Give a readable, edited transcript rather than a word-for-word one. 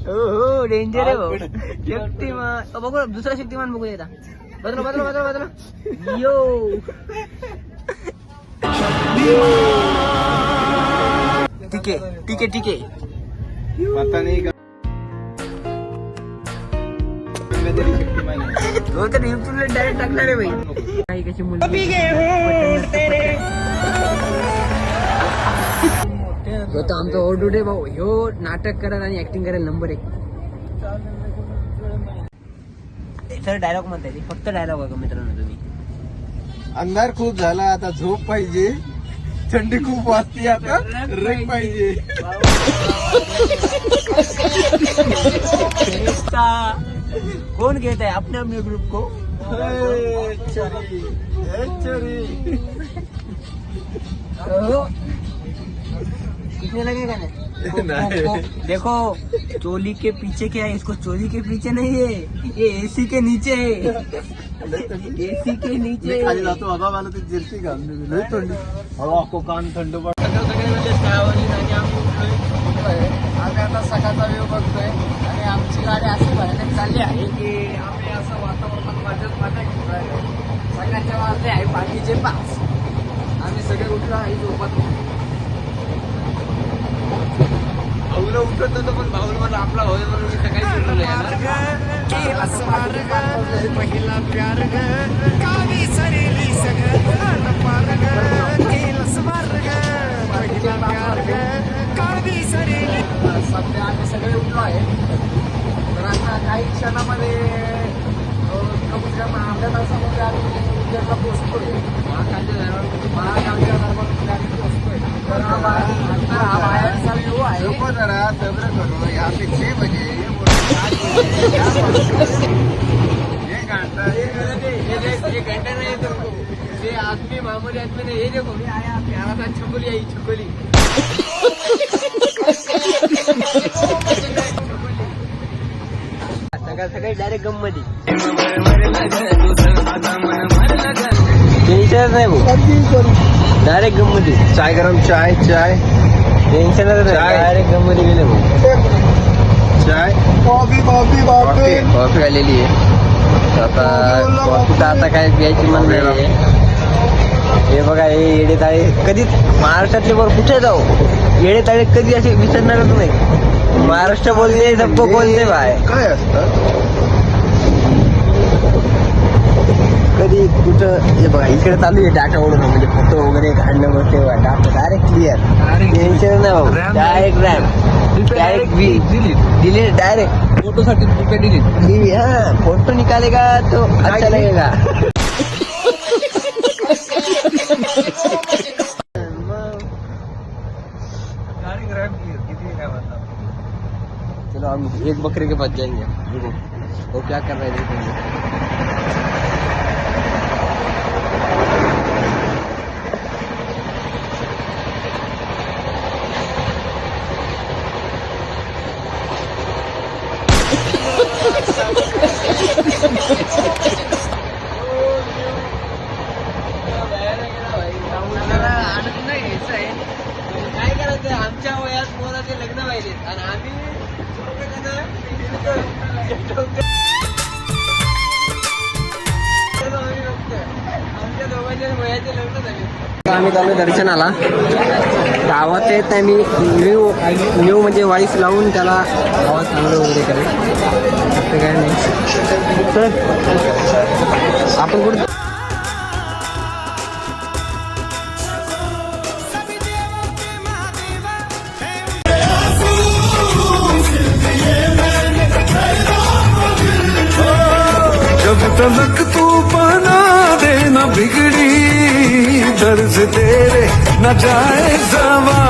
हो डेंजर आहे भाऊ. शक्तिमान बघू दुसरा शक्तिमान बघू येता. बदला बदला बदला बदला यो. ठीक आहे ठीक आहे ठीक आहे. हो तर युट्यूबला डायरेक्ट टाकणार आहे भाई. काही कशी मुलगी तो आमचा ओरडूड आहे भाऊ. ह्यो नाटक करायला आणि ऍक्टिंग करायला नंबर 1. सर डायलॉग म्हणताय फक्त डायलॉग बघा मित्रांनो तुम्ही. अंधार खूप झाला आता झोप पाहिजे, थंडी खूप वाजते आता रेक पाहिजे. कौन कहता है अपने अपने ग्रुप को? कितने लगेगा ना? देखो चोली के पीछे क्या है, इसको चोली के पीछे नहीं है, ये एसी के नीचे है. एसी के नीचे खाली जातो बाबा. मला ते जिरती का थंडी हवा को कान थंड पडत. आम्ही आता सकाळचा वेळ बघतोय आणि आमची गाडी अशी भयानक चालली आहे की आम्ही असं वातावरणात माझ्या सकाळच्या वाजले आहे 5:05. आम्ही सगळे उठलो आहे झोपत. भाऊला उठत नव्हतं पण भाऊला मला आपला होय म्हणून मी सकाळी पहिला प्यार गावी सरेली सगळं सध्या आम्ही सगळे उठलो आहे. तर आता काही क्षणामध्ये अर्ध्या तासामध्ये आम्ही उद्याला पोहोचतोय. महाकालच्या दरबार आम्ही पोहोचतोय. तर हा बाहेरचा व्ह्यू आहे. जरा सब्र करो यहाँ पे 6 बजे एक घंटा नहीं तो ये आदमी मामूली आदमी ने ये देखो मैं आया प्यारा था छकुली आई छकुली. सकाळ सकाळी डायरेक्ट गम मध्ये टेन्शन नाही भाऊ. डायरेक्ट गम मध्ये चाय गरम चाय चाय टेन्शन डायरेक्ट गम मध्ये गेले भाऊ. चाय कॉफी कॉफी कॉफी कॉफी आलेली आहे. आता कॉफी आता काय प्यायची मन नाही. हे बघा हे येडे ताळे कधीच महाराष्ट्रातले वर कुठे जाऊ येडे ताळे कधी असे विसरणारच नाही. महाराष्ट्र बोलते सबको बोलते बाय काय असतं कधी कुठं. हे बघा इकडे चालू आहे डाटा ओढून म्हणजे फोटो वगैरे काढणं बसते डाटा डायरेक्ट क्लिअर. टेन्शन नाही भाऊ. Direct RAM direct delete direct photo साठी डिलीट. हाँ फोटो निकालेगा तो अच्छा लगेगा. चलो हम एक बकरे के पास जाएंगे. देखो वो क्या कर रहे हैं देखेंगे. काय करायचं आमच्या वयात पोराचे लग्न पाहिजे आणि आम्ही आमच्या दोघांच्या वयाचे लग्न झाले. आम्ही चालू दर्शनाला गावात येत नाही. मी न्यू म्हणजे वाईस लावून त्याला आवाज चांगलं वगैरे करेल. काय नाही तर आपण कुठं तलक तू बना देना बिगड़ी दर्द तेरे न जाए जवा.